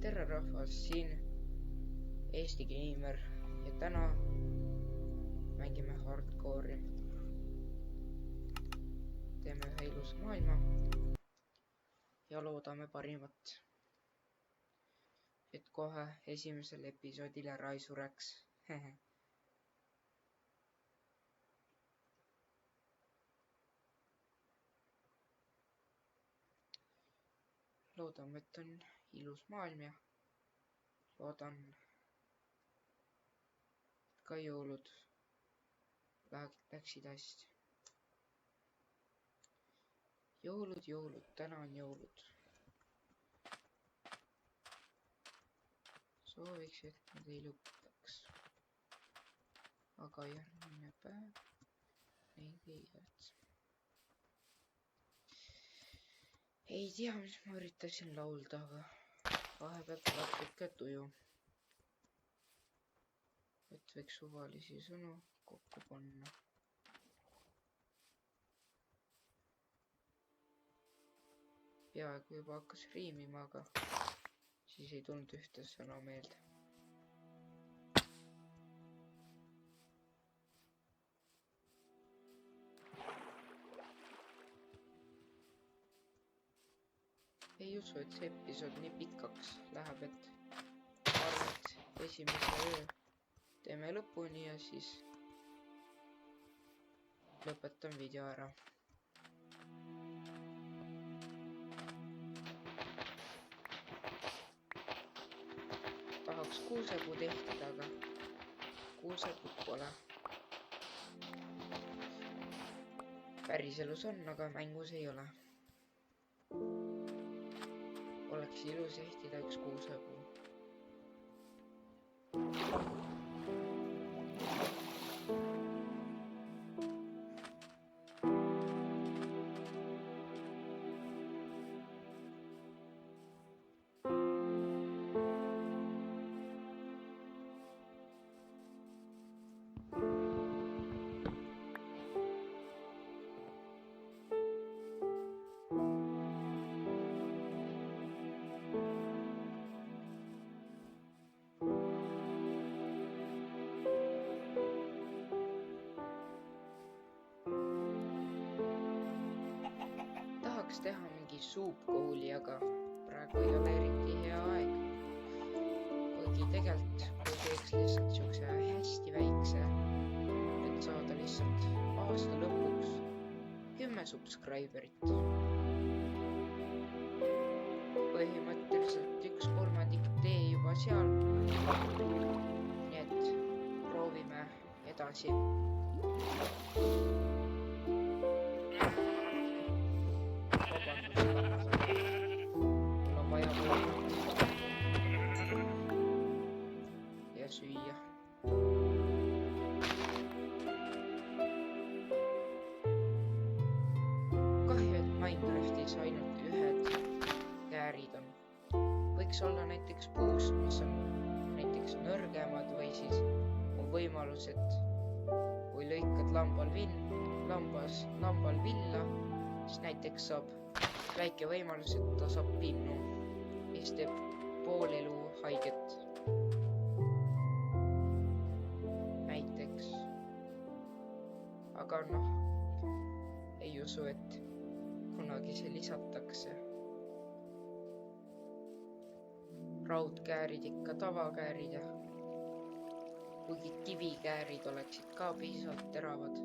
tere rahvas, siin Eesti Gamer ja täna mängime hardcore'i. Teeme ühe ilusa maailma ja loodame parimat, et kohe esimesel episoodil ära ei sureks. Loodame, et on ilus maailm ja loodan, et ka jõulud läksid hästi. Jõulud, täna on jõulud. Sooviks, et nad ei lõpetaks. Aga järgmine päev neid ei jätsa. Ei tea, mis ma üritasin laulda, aga vahepeal tuleb siuke tuju, et võiks suvalisi sõnu kokku panna. Peaaegu juba hakkas riimima, aga siis ei tulnud ühte sõna meelde. Ei usu, et see episood nii pikaks läheb, et arvan, et esimese öö teeme lõpuni ja siis lõpetan video ära. Tahaks kuusepuud ehtida, aga kuusepuud pole. Päriselus on, aga mängus ei ole. Oleks ilus ehtida üks kuusepuu. Tahaks teha mingi suupkooli, aga praegu ei ole eriti hea aeg. Kuigi tegelikult, kui teeks lihtsalt siukse hästi väikse, et saada lihtsalt aasta lõpuks 10 subscriberit. Põhimõtteliselt 1/3 tee juba seal. Nii et proovime edasi. Süüa. Kahju, et Minecraftis ainult ühed käärid on. Võiks olla näiteks puust, mis on näiteks nõrgemad või siis on võimalus, et kui lõikad lambal villa, siis näiteks saab väike võimalus, et ta saab pinnu, mis teeb pool elu haiget. Aga ei usu, et kunagi see lisatakse. Raudkäärid ikka tavakäärid ja kuigi kivikäärid oleksid ka piisavalt teravad.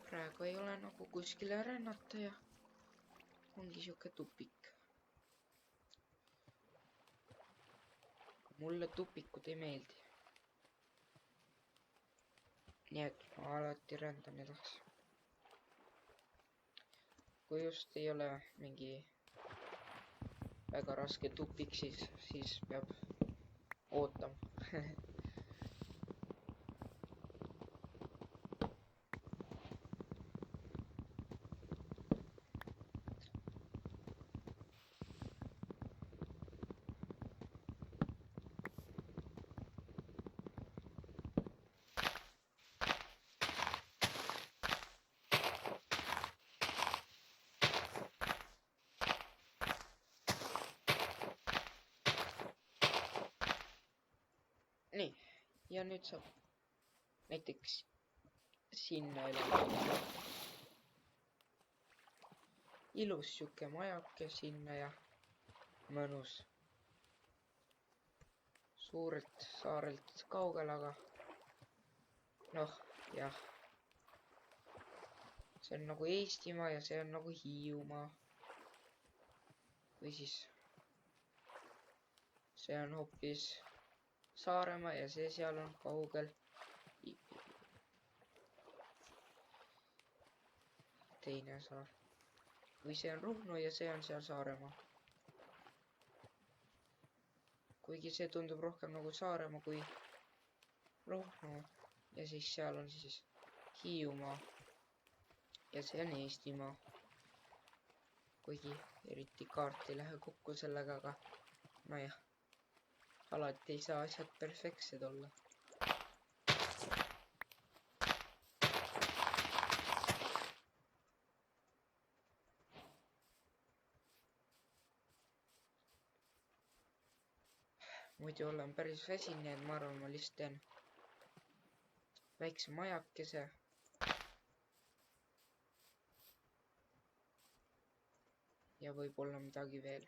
Praegu ei ole nagu kuskile rännata ja ongi siuke tupik. Mulle tupikud ei meeldi. Nii et ma alati rändan edasi. Kui just ei ole mingi väga raske tupik, siis peab ootama. ja nüüd saab näiteks sinna elada. Ilus siuke majake sinna ja mõnus. Suurelt saarelt kaugel, aga noh, jah. See on nagu Eestimaa ja see on nagu Hiiumaa. Või siis see on hoopis Saaremaa ja see seal on kaugel. Teine saar. Või see on Ruhnu ja see on seal Saaremaa. Kuigi see tundub rohkem nagu Saaremaa kui Ruhnu. Ja siis seal on siis Hiiumaa. Ja see on Eestimaa. Kuigi eriti kaart ei lähe kokku sellega, aga nojah. Alati ei saa asjad perfektsed olla. Muidu olen päris väsinud, et ma arvan, ma lihtsalt teen väikse majakese. Ja võib-olla midagi veel.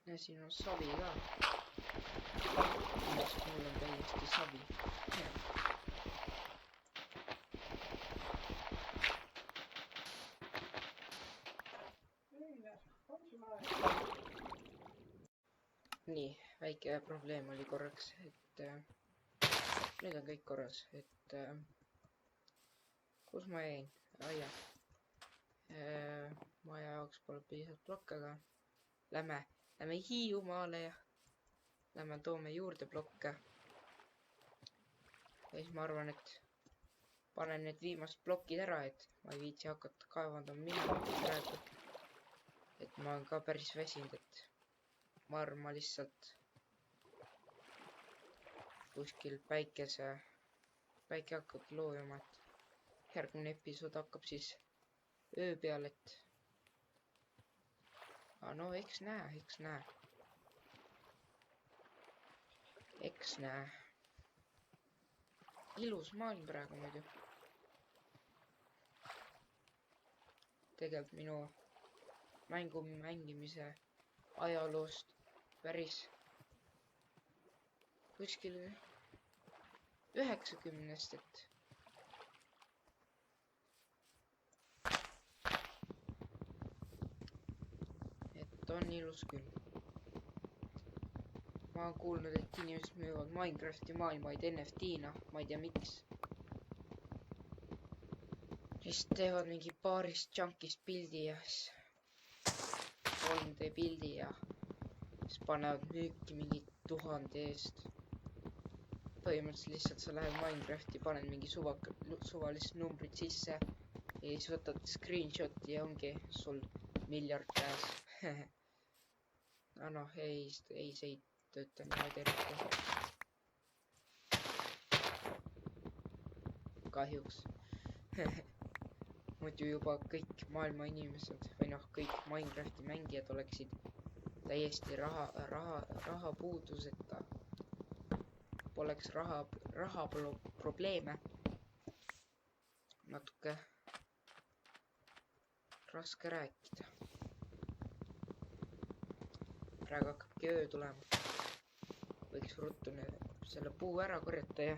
Ja siin on savi ka. Mul on täiesti savi. Nii, väike probleem oli korraks, et nüüd on kõik korras, et kus ma jäin? Jah. Maja jaoks pole piisavalt blokke, aga lähme Hiiumaale ja lähme toome juurde blokke. Ja siis ma arvan, et panen need viimased blokid ära, et ma ei viitsi hakata kaevandama minutit praegu. Et ma olen ka päris väsinud, et ma arvan, ma lihtsalt kuskil päike hakkab loojuma, et järgmine episood hakkab siis öö peal, et aga no eks näe. Eks näe. Ilus maailm praegu muidu. Tegelikult minu mängu mängimise ajaloost päris kuskil 90-st, et on ilus küll. Ma olen kuulnud, et inimesed müüvad Minecrafti maailmaid NFT-na, ma ei tea miks. Siis teevad mingi paarist chunkist pildi ja siis 3D pildi ja siis panevad müüki mingi 1000 eest. Põhimõtteliselt lihtsalt sa lähed Minecrafti, paned mingi suvalist numbrit sisse ja siis võtad screenshoti ja ongi sul miljard käes. Noh, ei, see ei tööta niimoodi eriti. Kahjuks. Muidu juba kõik maailma inimesed või noh, kõik Minecrafti mängijad oleksid täiesti raha puuduseta. Poleks raha probleeme. natuke raske rääkida. praegu hakkabki öö tulema. võiks ruttu selle puu ära korjata ja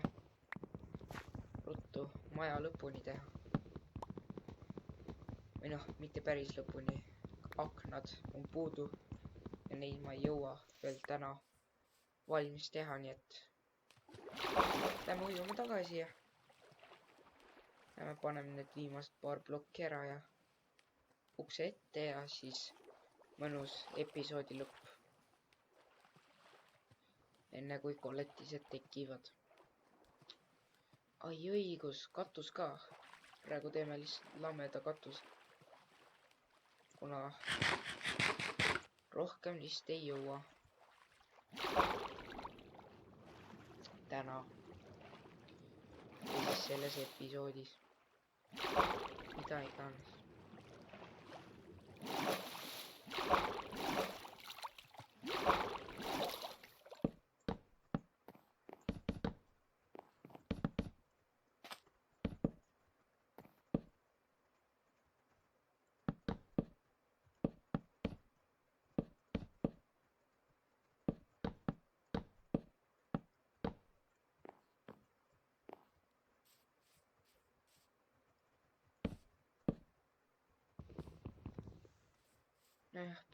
ruttu maja lõpuni teha. või noh, mitte päris lõpuni. aknad on puudu ja neid ma ei jõua veel täna valmis teha, nii et lähme ujume tagasi ja lähme paneme need viimased paar plokki ära ja ukse ette ja siis mõnus episoodi lõpp. enne kui koletised tekivad. ai õigus, katus ka. praegu teeme lihtsalt lameda katuse. kuna rohkem lihtsalt ei jõua. täna. või siis selles episoodis. mida iganes.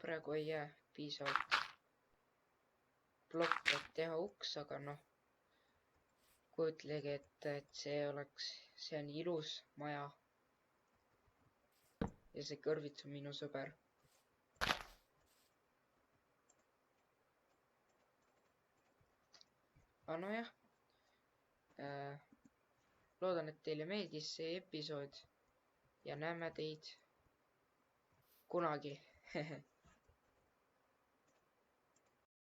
praegu ei jää piisavalt plokke, et teha uks, aga noh, kujutlege ette, et see on ilus maja. ja see kõrvits on minu sõber. aga nojah, loodan, et teile meeldis see episood ja näeme teid kunagi.